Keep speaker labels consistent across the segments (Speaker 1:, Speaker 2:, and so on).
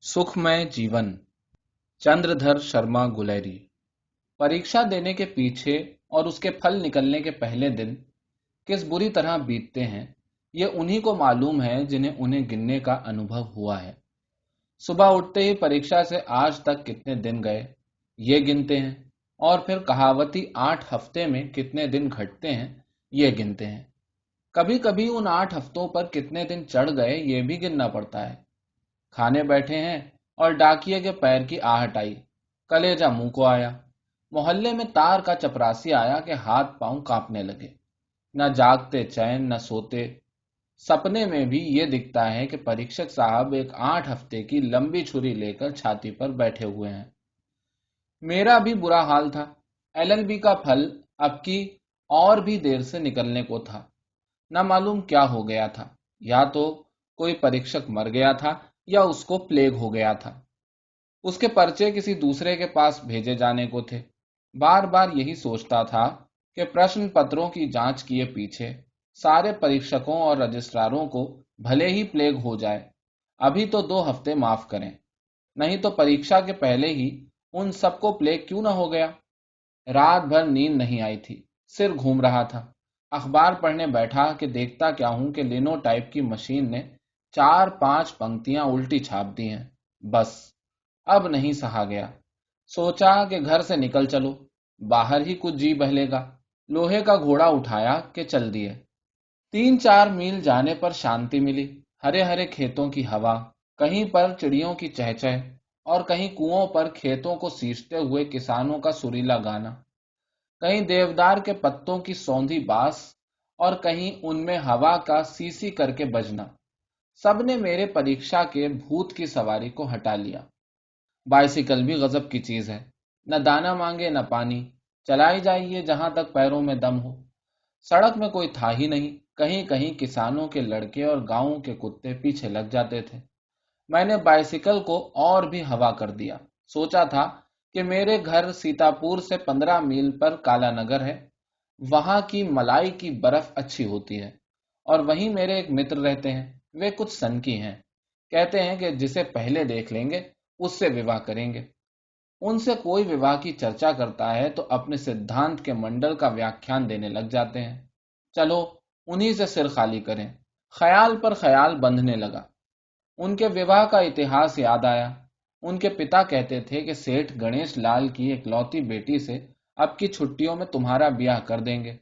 Speaker 1: सुखमय जीवन। चंद्रधर शर्मा गुलेरी। परीक्षा देने के पीछे और उसके फल निकलने के पहले दिन किस बुरी तरह बीतते हैं, ये उन्हीं को मालूम है जिन्हें उन्हें गिनने का अनुभव हुआ है। सुबह उठते ही परीक्षा से आज तक कितने दिन गए, ये गिनते हैं, और फिर कहावती 8 हफ्ते में कितने दिन घटते हैं, ये गिनते हैं। कभी कभी उन 8 हफ्तों पर कितने दिन चढ़ गए, ये भी गिनना पड़ता है। खाने बैठे हैं और डाकिये के पैर की आहट आई, कलेजा मुंह को आया। मोहल्ले में तार का चपरासी आया कि हाथ पांव कांपने लगे। न जागते चैन न सोते। सपने में भी ये दिखता है कि परीक्षक साहब एक 8 हफ्ते की लंबी छुरी लेकर छाती पर बैठे हुए हैं। मेरा भी बुरा हाल था। एलएलबी का फल अब की और भी देर से निकलने को था। न मालूम क्या हो गया था, या तो कोई परीक्षक मर गया था या उसको प्लेग हो गया था। उसके पर्चे किसी दूसरे के पास भेजे जाने को थे। बार बार यही सोचता था कि प्रश्न पत्रों की जांच किए पीछे सारे परीक्षकों और रजिस्ट्रारों को भले ही प्लेग हो जाए, अभी तो 2 हफ्ते माफ करें, नहीं तो परीक्षा के पहले ही उन सबको प्लेग क्यों न हो गया। रात भर नींद नहीं आई थी, सिर घूम रहा था। अखबार पढ़ने बैठा कि देखता क्या हूं कि लिनोटाइप की मशीन ने 4-5 पंक्तियां उल्टी छाप दी हैं। बस अब नहीं सहा गया। सोचा कि घर से निकल चलो, बाहर ही कुछ जी बहलेगा। लोहे का घोड़ा उठाया कि चल दिए। 3-4 मील जाने पर शांति मिली। हरे हरे खेतों की हवा, कहीं पर चिड़ियों की चहचह, और कहीं कुओं पर खेतों को सींचते हुए किसानों का सुरीला गाना, कहीं देवदार के पत्तों की सौंधी बास, और कहीं उनमें हवा का सीसी करके बजना। सबने मेरे परीक्षा के भूत की सवारी को हटा लिया। बाइसिकल भी गजब की चीज है, न दाना मांगे न पानी, चलाई जाइए जहां तक पैरों में दम हो। सड़क में कोई था ही नहीं। कहीं कहीं किसानों के लड़के और गांवों के कुत्ते पीछे लग जाते थे। मैंने बाइसिकल को और भी हवा कर दिया। सोचा था कि मेरे घर सीतापुर से 15 मील पर काला नगर है। वहां की मलाई की बर्फ अच्छी होती है, और वहीं मेरे एक मित्र रहते हैं। वे कुछ सन की हैं। कहते हैं कि जिसे पहले देख लेंगे उससे विवाह करेंगे। उनसे कोई विवाह की चर्चा करता है तो अपने सिद्धांत के मंडल का व्याख्यान देने लग जाते हैं। चलो, उन्हीं से सिर खाली करें। ख्याल पर ख्याल बंधने लगा। उनके विवाह का इतिहास याद आया। उनके पिता कहते थे कि सेठ गणेश लाल की इकलौती बेटी से अब की छुट्टियों में तुम्हारा ब्याह कर देंगे।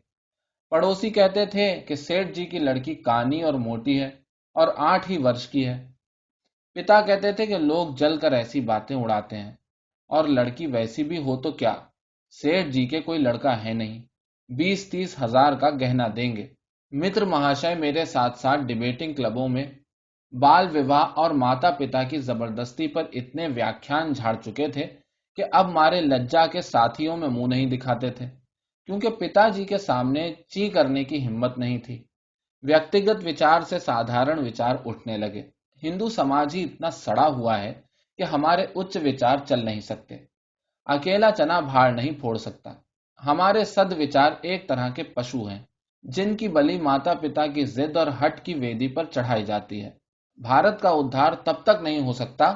Speaker 1: पड़ोसी कहते थे कि सेठ जी की लड़की कानी और मोटी है और 8 ही वर्ष की है। पिता कहते थे कि लोग जलकर ऐसी बातें उड़ाते हैं, और लड़की वैसी भी हो तो क्या, सेठ जी के कोई लड़का है नहीं, 20-30 हजार का गहना देंगे। मित्र महाशय मेरे साथ साथ डिबेटिंग क्लबों में बाल विवाह और माता पिता की जबरदस्ती पर इतने व्याख्यान झाड़ चुके थे कि अब मारे लज्जा के साथियों में मुंह नहीं दिखाते थे, क्योंकि पिताजी के सामने ची करने की हिम्मत नहीं थी। व्यक्तिगत विचार से साधारण विचार उठने लगे। हिंदू समाज ही इतना सड़ा हुआ है कि हमारे उच्च विचार चल नहीं सकते। अकेला चना भार नहीं फोड़ सकता। हमारे सद विचार एक तरह के पशु हैं, जिनकी बलि माता पिता की जिद और हट की वेदी पर चढ़ाई जाती है। भारत का उद्धार तब तक नहीं हो सकता।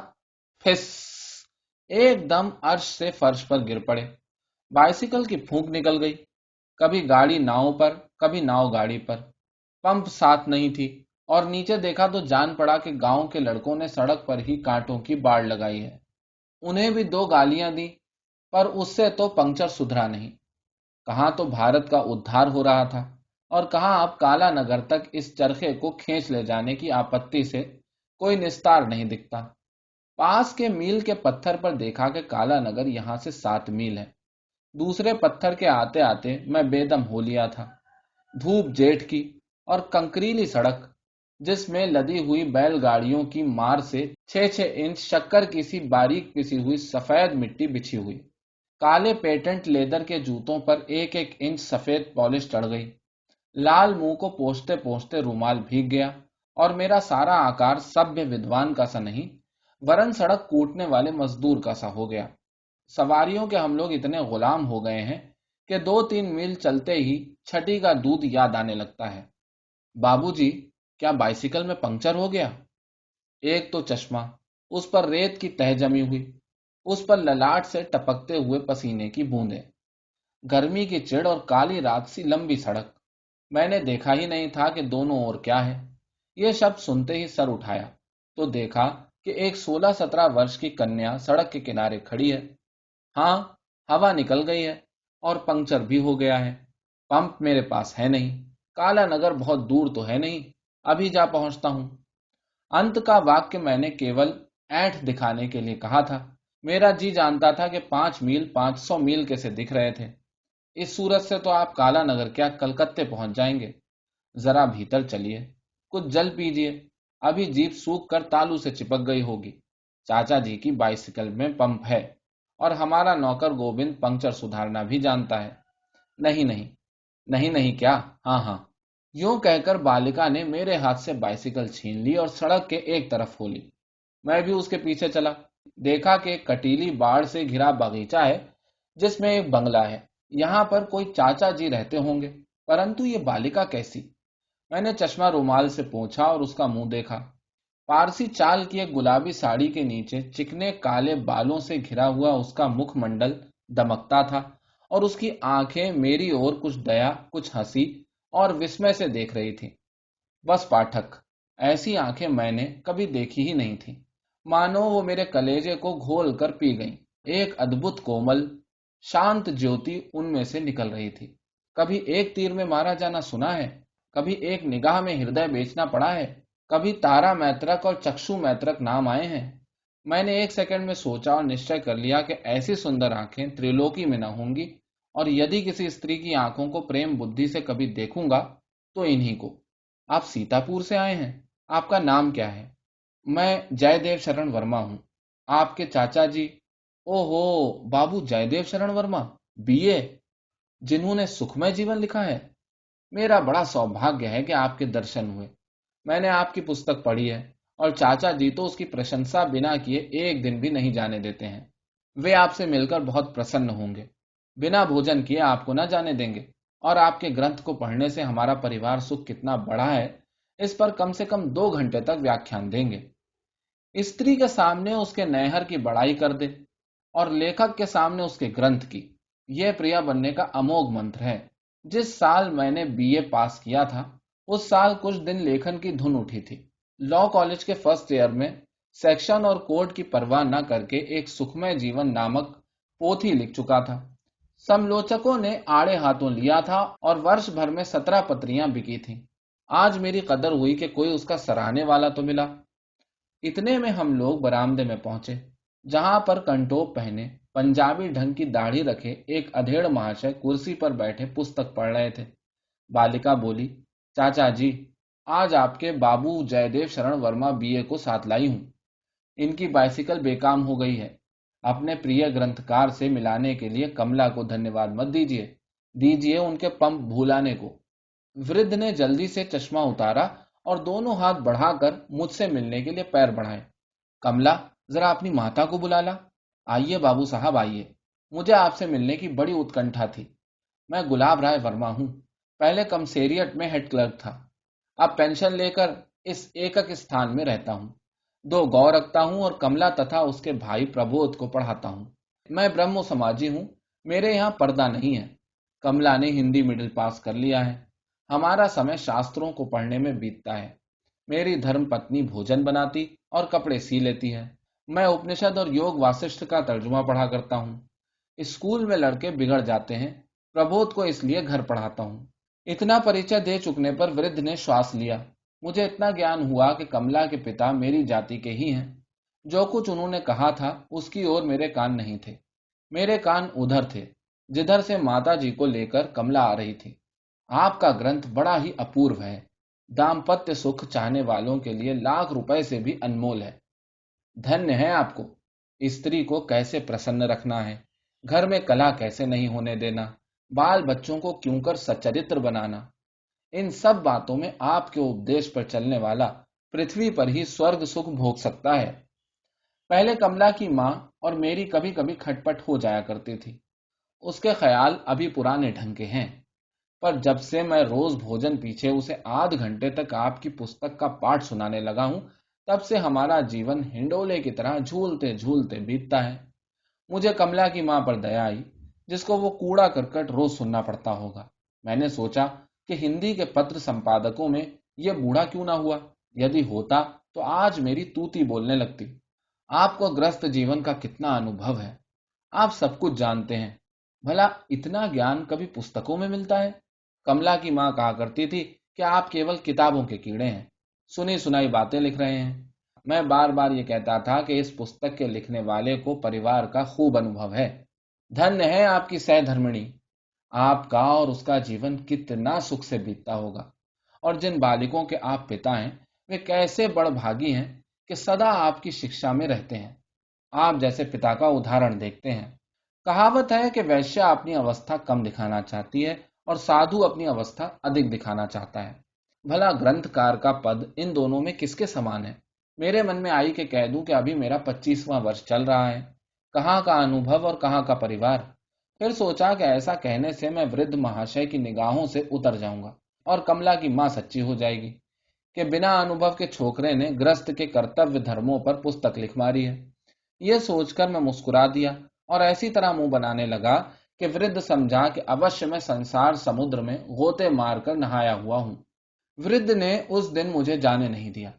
Speaker 1: फिस, एकदम अर्श से फर्श पर गिर पड़े। बाइसिकल की फूंक निकल गई। कभी गाड़ी नाव पर, कभी नाव गाड़ी पर। पंप साथ नहीं थी, और नीचे देखा तो जान पड़ा कि गांव के लड़कों ने सड़क पर ही कांटों की बाड़ लगाई है। उन्हें भी 2 गालियां दी, पर उससे तो पंक्चर सुधरा नहीं। कहां तो भारत का उद्धार हो रहा था, और कहां अब काला नगर तक इस चरखे को खींच ले जाने की आपत्ति से कोई निस्तार नहीं दिखता। पास के मील के पत्थर पर देखा कि काला नगर यहां से 7 मील है। दूसरे पत्थर के आते आते मैं बेदम हो लिया था। धूप जेठ की, और कंकरीली सड़क, जिसमें लदी हुई बैलगाड़ियों की मार से 6-6 इंच शक्कर की सी बारीक पिसी हुई सफेद मिट्टी बिछी हुई। काले पेटेंट लेदर के जूतों पर 1-1 इंच सफेद पॉलिश चढ़ गई। लाल मुंह को पोंछते पोंछते रूमाल भीग गया, और मेरा सारा आकार सभ्य विद्वान का सा नहीं, वरन सड़क कूटने वाले मजदूर का सा हो गया। सवारियों के हम लोग इतने गुलाम हो गए हैं कि 2-3 मील चलते ही छठी का दूध याद आने लगता है। बाबूजी, क्या बाइसिकल में पंक्चर हो गया? एक तो चश्मा, उस पर रेत की तह जमी हुई, उस पर ललाट से टपकते हुए पसीने की बूंदें, गर्मी की चिढ़ और काली रात सी लंबी सड़क। मैंने देखा ही नहीं था कि दोनों ओर क्या है। ये शब्द सुनते ही सर उठाया तो देखा कि एक 16-17 वर्ष की कन्या सड़क के किनारे खड़ी है। हाँ, हवा निकल गई है और पंक्चर भी हो गया है। पंप मेरे पास है नहीं। काला नगर बहुत दूर तो है नहीं, अभी जा पहुंचता हूं। अंत का वाक्य मैंने केवल ऐंठ दिखाने के लिए कहा था। मेरा जी जानता था कि 5 मील 500 मील कैसे दिख रहे थे। इस सूरत से तो आप काला नगर क्या कलकत्ते पहुंच जाएंगे। जरा भीतर चलिए, कुछ जल पीजिए। अभी जीप सूख कर तालू से चिपक गई होगी। चाचा जी की बाइसिकल में पंप है और हमारा नौकर गोविंद पंक्चर सुधारना भी जानता है। नहीं नहीं, नहीं नहीं क्या, हाँ हाँ। यूं कहकर बालिका ने मेरे हाथ से बाइसिकल छीन ली और सड़क के एक तरफ हो ली। मैं भी उसके पीछे चला। देखा कि एक कटीली बाड़ से घिरा बगीचा है जिसमें एक बंगला है। यहाँ पर कोई चाचा जी रहते होंगे, परंतु ये बालिका कैसी। मैंने चश्मा रुमाल से पोंछा और उसका मुंह देखा। पारसी चाल की एक गुलाबी साड़ी के नीचे चिकने काले बालों से घिरा हुआ उसका मुखमंडल दमकता था और उसकी आंखें मेरी ओर कुछ दया, कुछ हंसी और विस्मय से देख रही थी। बस पाठक, ऐसी आंखें मैंने कभी देखी ही नहीं थी। मानो वो मेरे कलेजे को घोल कर पी गईं। एक अद्भुत कोमल शांत ज्योति उनमें से निकल रही थी। कभी एक तीर में मारा जाना सुना है, कभी एक निगाह में हृदय बेचना पड़ा है, कभी तारा मैत्रक और चक्षु मैत्रक नाम आए हैं। मैंने एक सेकंड में सोचा और निश्चय कर लिया कि ऐसी सुंदर आंखें त्रिलोकी में न होंगी, और यदि किसी स्त्री की आंखों को प्रेम बुद्धि से कभी देखूंगा तो इन्हीं को। आप सीतापुर से आए हैं? आपका नाम क्या है? मैं जयदेव शरण वर्मा हूँ। आपके चाचा जी? ओहो, बाबू जयदेव शरण वर्मा, बीए, जिन्होंने सुखमय जीवन लिखा है। मेरा बड़ा सौभाग्य है कि आपके दर्शन हुए। मैंने आपकी पुस्तक पढ़ी है और चाचा जी तो उसकी प्रशंसा बिना किए एक दिन भी नहीं जाने देते हैं। वे आपसे मिलकर बहुत प्रसन्न होंगे। बिना भोजन किए आपको न जाने देंगे। और आपके ग्रंथ को पढ़ने से हमारा परिवार सुख कितना बढ़ा है, इस पर कम से कम 2 घंटे तक व्याख्यान देंगे। स्त्री के सामने उसके नैहर की बड़ाई कर दे और लेखक के सामने उसके ग्रंथ की, यह प्रिया बनने का अमोघ मंत्र है। जिस साल मैंने बीए पास किया था उस साल कुछ दिन लेखन की धुन उठी थी। लॉ कॉलेज के फर्स्ट ईयर में सेक्शन और कोर्ट की परवाह न करके एक सुखमय जीवन नामक पोथी लिख चुका था। समालोचकों ने आड़े हाथों लिया था और वर्ष भर में 17 पत्रियां बिकी थीं। आज मेरी कदर हुई कि कोई उसका सराहने वाला तो मिला। इतने में हम लोग बरामदे में पहुंचे, जहां पर कंटोप पहने, पंजाबी ढंग की दाढ़ी रखे एक अधेड़ महाशय कुर्सी पर बैठे पुस्तक पढ़ रहे थे। बालिका बोली, चाचा जी, आज आपके बाबू जयदेव शरण वर्मा बीए को साथ लाई हूं। इनकी बाइसिकल बेकाम हो गई है। अपने प्रिय ग्रंथकार से मिलाने के लिए कमला को धन्यवाद मत दीजिए, दीजिए उनके पंप भूलाने को। वृद्ध ने जल्दी से चश्मा उतारा और दोनों हाथ बढ़ाकर मुझसे मिलने के लिए पैर बढ़ाए। कमला, जरा अपनी माता को बुला ला। आइए बाबू साहब, आइए। मुझे आपसे मिलने की बड़ी उत्कंठा थी। मैं गुलाब राय वर्मा हूँ। पहले कमसेरियट में हेड क्लर्क था। अब पेंशन लेकर इस एकक स्थान में रहता हूँ। 2 गौ रखता हूँ और कमला तथा उसके भाई प्रबोध को पढ़ाता हूँ। मैं ब्रह्म समाजी हूँ। मेरे यहाँ पर्दा नहीं है। कमला ने हिंदी मिडिल पास कर लिया है। हमारा समय शास्त्रों को पढ़ने में बीतता है। मेरी धर्म पत्नी भोजन बनाती और कपड़े सी लेती है। मैं उपनिषद और योग वासिष्ठ का तर्जुमा पढ़ा करता हूँ। स्कूल में लड़के बिगड़ जाते हैं, प्रबोध को इसलिए घर पढ़ाता हूँ। इतना परिचय दे चुकने पर वृद्ध ने श्वास लिया। मुझे इतना ज्ञान हुआ कि कमला के पिता मेरी जाति के ही हैं। जो कुछ उन्होंने कहा था उसकी ओर मेरे कान नहीं थे। मेरे कान उधर थे जिधर से माता जी को लेकर कमला आ रही थी। आपका ग्रंथ बड़ा ही अपूर्व है। दाम्पत्य सुख चाहने वालों के लिए लाख रुपए से भी अनमोल है। धन्य है आपको। स्त्री को कैसे प्रसन्न रखना है, घर में कलह कैसे नहीं होने देना, बाल बच्चों को क्यों कर सच्चरित्र बनाना, इन सब बातों में आपके उपदेश पर चलने वाला पृथ्वी पर ही स्वर्ग सुख भोग सकता है। पहले कमला की माँ और मेरी कभी कभी खटपट हो जाया करती थी। उसके ख्याल अभी पुराने ढंग के हैं। पर जब से मैं रोज भोजन पीछे उसे आध घंटे तक आपकी पुस्तक का पाठ सुनाने लगा हूं, तब से हमारा जीवन हिंडोले की तरह झूलते झूलते बीतता है। मुझे कमला की मां पर दया आई, जिसको वो कूड़ा करकट रोज सुनना पड़ता होगा। मैंने सोचा कि हिंदी के पत्र संपादकों में ये बूढ़ा क्यों ना हुआ। यदि होता तो आज मेरी तूती बोलने लगती। आपको ग्रस्त जीवन का कितना अनुभव है, आप सब कुछ जानते हैं। भला इतना ज्ञान कभी पुस्तकों में मिलता है? कमला की मां कहा करती थी कि आप केवल किताबों के कीड़े हैं, सुनी सुनाई बातें लिख रहे हैं। मैं बार बार ये कहता था कि इस पुस्तक के लिखने वाले को परिवार का खूब अनुभव है। धन्य है आपकी सहधर्मिणी, आपका और उसका जीवन कितना सुख से बीतता होगा। और जिन बालिकों के आप पिता हैं, वे कैसे बड़भागी हैं कि सदा आपकी शिक्षा में रहते हैं। आप जैसे पिता का उदाहरण देखते हैं। कहावत है कि वैश्या अपनी अवस्था कम दिखाना चाहती है और साधु अपनी अवस्था अधिक दिखाना चाहता है। भला ग्रंथकार का पद इन दोनों में किसके समान है? मेरे मन में आई कि कह दूं कि अभी मेरा 25वां वर्ष चल रहा है। कहाँ का अनुभव और कहाँ का परिवार। फिर सोचा कि ऐसा कहने से मैं वृद्ध महाशय की निगाहों से उतर जाऊंगा और कमला की मां सच्ची हो जाएगी कि बिना अनुभव के छोकरे ने ग्रस्त के कर्तव्य धर्मों पर पुस्तक लिख मारी है। यह सोचकर मैं मुस्कुरा दिया और ऐसी तरह मुंह बनाने लगा कि वृद्ध समझा कि अवश्य मैं संसार समुद्र में गोते मारकर नहाया हुआ हूं। वृद्ध ने उस दिन मुझे जाने नहीं दिया।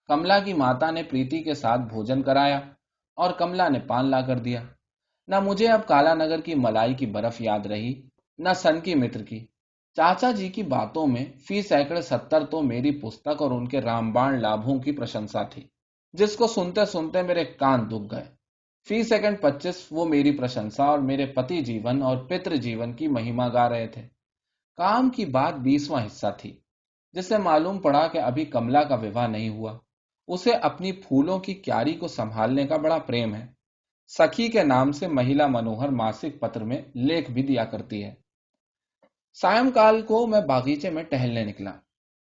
Speaker 1: कमला की माता ने प्रीति के साथ भोजन कराया और कमला ने पान ला कर दिया। न मुझे अब कालानगर की मलाई की बर्फ याद रही, न सन की मित्र की। चाचा जी की बातों में फी सैकड़े 70 तो मेरी पुस्तक और उनके रामबाण लाभों की प्रशंसा थी, जिसको सुनते सुनते मेरे कान दुख गए। फी सेकंड 25 वो मेरी प्रशंसा और मेरे पति जीवन और पितृ जीवन की महिमा गा रहे थे। काम की बात 20वां हिस्सा थी, जिससे मालूम पड़ा कि अभी कमला का विवाह नहीं हुआ। उसे अपनी फूलों की क्यारी को संभालने का बड़ा प्रेम है। सखी के नाम से महिला मनोहर मासिक पत्र में लेख भी दिया करती है। सायंकाल को मैं बागीचे में टहलने निकला।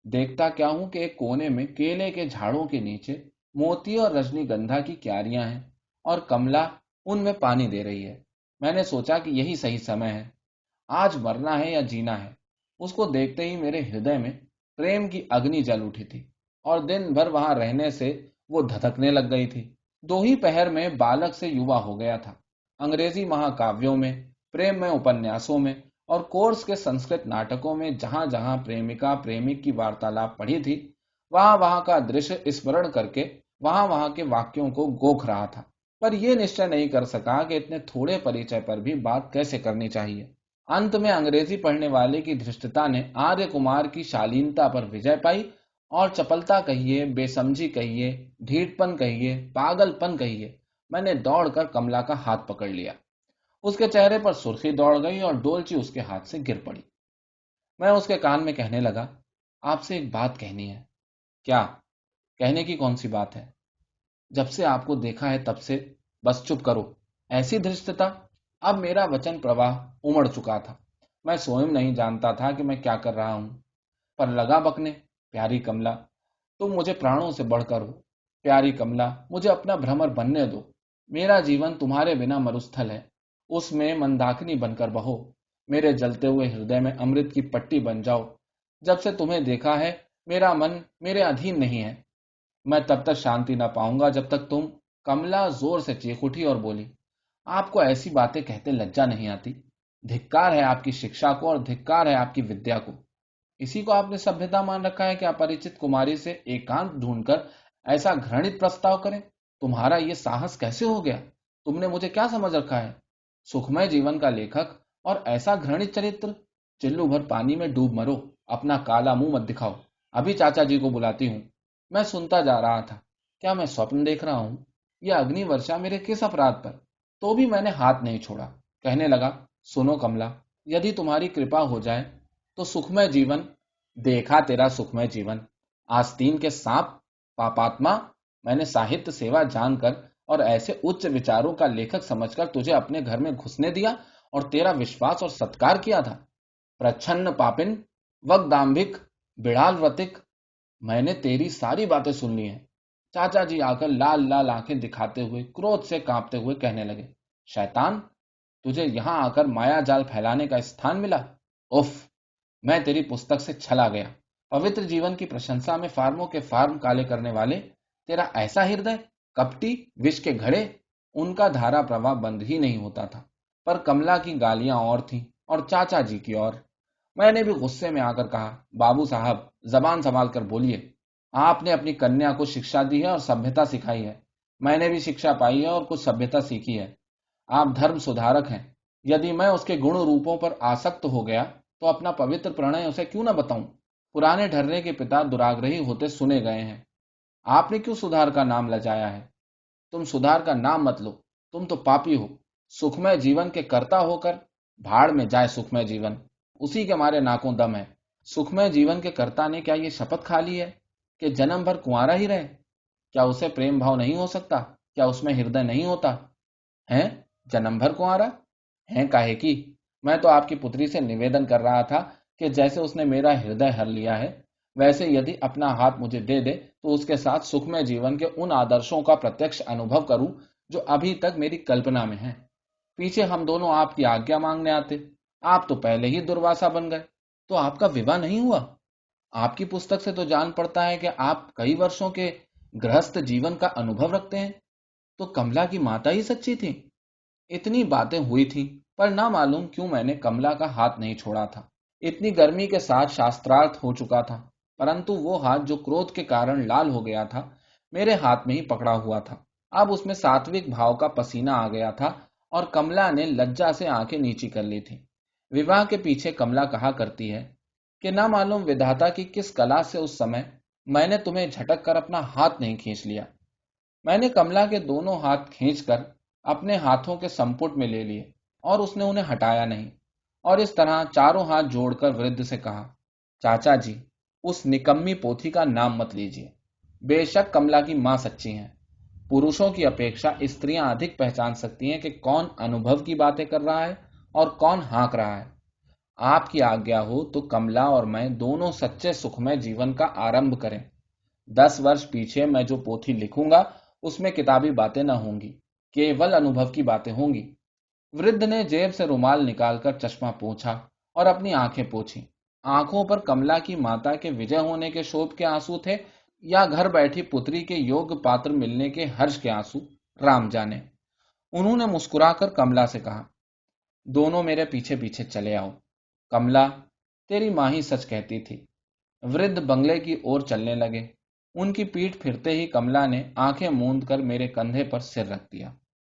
Speaker 1: देखता क्या हूं कि एक कोने में केले के झाड़ों के नीचे मोती और रजनीगंधा की क्यारियां हैं और कमला उनमें पानी दे रही है। मैंने सोचा कि यही सही समय है, आज मरना है या जीना है। उसको देखते ही मेरे हृदय में प्रेम की अग्नि जल उठी थी और दिन भर वहां रहने से वो धधकने लग गई थी। दो ही पहर में बालक से युवा हो गया था। अंग्रेजी महाकाव्यों में, प्रेम में उपन्यासों में और कोर्स के संस्कृत नाटकों में जहां जहां प्रेमिका प्रेमिक की वार्तालाप पढ़ी थी, वहां वहां का दृश्य स्मरण करके वहां वहां के वाक्यों को गोख रहा था। पर यह निश्चय नहीं कर सका कि इतने थोड़े परिचय पर भी बात कैसे करनी चाहिए। अंत में अंग्रेजी पढ़ने वाले की धृष्टता ने आर्य कुमार की शालीनता पर विजय पाई और चपलता कहिए, बेसमझी कहिए, ढीठपन कहिए, पागलपन कहिए, मैंने दौड़कर कमला का हाथ पकड़ लिया। उसके चेहरे पर सुर्खी दौड़ गई और डोलची उसके हाथ से गिर पड़ी। मैं उसके कान में कहने लगा, आपसे एक बात कहनी है। क्या? कहने की कौन सी बात है? जब से आपको देखा है तब से। बस चुप करो। ऐसी धृष्टता? अब मेरा वचन प्रवाह उमड़ चुका था। मैं स्वयं नहीं जानता था कि मैं क्या कर रहा हूं, पर लगा बकने, प्यारी कमला, तुम मुझे प्राणों से बढ़कर हो। प्यारी कमला, मुझे अपना भ्रमर बनने दो। मेरा जीवन तुम्हारे बिना मरुस्थल है, उसमें मंदाकिनी बनकर बहो। मेरे जलते हुए हृदय में अमृत की पट्टी बन जाओ। जब से तुम्हें देखा है, मेरा मन मेरे अधीन नहीं है। मैं तब तक शांति न पाऊंगा जब तक तुम। कमला जोर से चीख उठी और बोली, आपको ऐसी बातें कहते लज्जा नहीं आती? धिक्कार है आपकी शिक्षा को और धिक्कार है आपकी विद्या को। इसी को आपने सभ्यता मान रखा है कि अपरिचित कुमारी से एकांत ढूंढकर ऐसा घृणित प्रस्ताव करें? तुम्हारा यह साहस कैसे हो गया? तुमने मुझे क्या समझ रखा है? सुखमय जीवन का लेखक और ऐसा घृणित चरित्र? चिल्लू भर पानी में डूब मरो, अपना काला मुंह मत दिखाओ। अभी चाचा जी को बुलाती हूँ। मैं सुनता जा रहा था। क्या मैं स्वप्न देख रहा हूँ? यह अग्नि वर्षा मेरे किस अपराध पर? तो भी मैंने हाथ नहीं छोड़ा। कहने लगा, सुनो कमला, यदि तुम्हारी कृपा हो जाए तो सुखमय जीवन। देखा तेरा सुखमय जीवन, आस्तीन के सांप, पापात्मा। मैंने साहित्य सेवा जानकर और ऐसे उच्च विचारों का लेखक समझकर तुझे अपने घर में घुसने दिया और तेरा विश्वास और सत्कार किया था। प्रच्छन्न पापिन, वगदाम्भिक, बिड़ाल व्रतिक, मैंने तेरी सारी बातें सुन ली हैं। चाचा जी आकर लाल लाल आंखें दिखाते हुए, क्रोध से कांपते हुए कहने लगे, शैतान, तुझे यहां आकर माया जाल फैलाने का स्थान मिला? उफ, मैं तेरी पुस्तक से छला गया। पवित्र जीवन की प्रशंसा में फार्मों के फार्म काले करने वाले, तेरा ऐसा हृदय, कपटी, विष के घड़े। उनका धारा प्रवाह बंद ही नहीं होता था। पर कमला की गालियां और थीं और चाचा जी की और। मैंने भी गुस्से में आकर कहा, बाबू साहब जबान संभाल कर बोलिए। आपने अपनी कन्या को शिक्षा दी है और सभ्यता सिखाई है। मैंने भी शिक्षा पाई है और कुछ सभ्यता सीखी है। आप धर्म सुधारक हैं। यदि मैं उसके गुण रूपों पर आसक्त हो गया तो अपना पवित्र प्रणय उसे क्यों न बताऊं। पुराने ढर्रे के पिता दुराग्रही होते सुने गए हैं। आपने क्यों सुधार का नाम लजाया है? तुम सुधार का नाम मत लो। तुम तो पापी हो। सुखमय जीवन के कर्ता होकर भाड़ में जाए सुखमय जीवन। उसी के मारे नाकों दम है। सुखमय जीवन के कर्ता ने क्या ये शपथ खा ली है कि जन्म भर कुंवारा ही रहे? क्या उसे प्रेम भाव नहीं हो सकता? क्या उसमें हृदय नहीं होता? हैं? जन्म भर कुंवारा हैं काहे की? मैं तो आपकी पुत्री से निवेदन कर रहा था कि जैसे उसने मेरा हृदय हर लिया है, वैसे यदि अपना हाथ मुझे दे दे तो उसके साथ सुखमय जीवन के उन आदर्शों का प्रत्यक्ष अनुभव करूं जो अभी तक मेरी कल्पना में है। पीछे हम दोनों आपकी आज्ञा मांगने आते। आप तो पहले ही दुर्वासा बन गए। तो आपका विवाह नहीं हुआ? आपकी पुस्तक से तो जान पड़ता है कि आप कई वर्षों के गृहस्थ जीवन का अनुभव रखते हैं। तो कमला की माता ही सच्ची थी। इतनी बातें हुई थी, पर ना मालूम क्यों मैंने कमला का हाथ नहीं छोड़ा था। इतनी गर्मी के साथ शास्त्रार्थ हो चुका था, परंतु वो हाथ जो क्रोध के कारण लाल हो गया था, मेरे हाथ में ही पकड़ा हुआ था। अब उसमें सात्विक भाव का पसीना आ गया था और कमला ने लज्जा से आंखें नीची कर ली थी। विवाह के पीछे कमला कहा करती है कि ना मालूम विधाता की किस कला से उस समय मैंने तुम्हें झटक कर अपना हाथ नहीं खींच लिया। मैंने कमला के दोनों हाथ खींचकर अपने हाथों के संपुट में ले लिए और उसने उन्हें हटाया नहीं, और इस तरह चारों हाथ जोड़कर वृद्ध से कहा, चाचा जी, उस निकम्मी पोथी का नाम मत लीजिए। बेशक कमला की मां सच्ची हैं। पुरुषों की अपेक्षा स्त्रियां अधिक पहचान सकती हैं कि कौन अनुभव की बातें कर रहा है और कौन हाँक रहा है। आपकी आज्ञा हो तो कमला और मैं दोनों सच्चे सुखमय जीवन का आरंभ करें। 10 वर्ष पीछे मैं जो पोथी लिखूंगा उसमें किताबी बातें न होंगी, केवल अनुभव की बातें होंगी। वृद्ध ने जेब से रुमाल निकालकर चश्मा पोंछा और अपनी आंखें पोंछी। आंखों पर कमला की माता के विजय होने के शोभ के आंसू थे या घर बैठी पुत्री के योग्य पात्र मिलने के हर्ष के आंसू, राम जाने। उन्होंने मुस्कुराकर कमला से कहा, दोनों मेरे पीछे पीछे चले आओ। कमला, तेरी मां ही सच कहती थी। वृद्ध बंगले की ओर चलने लगे। उनकी पीठ फिरते ही कमला ने आंखें मूंद कर मेरे कंधे पर सिर रख दिया।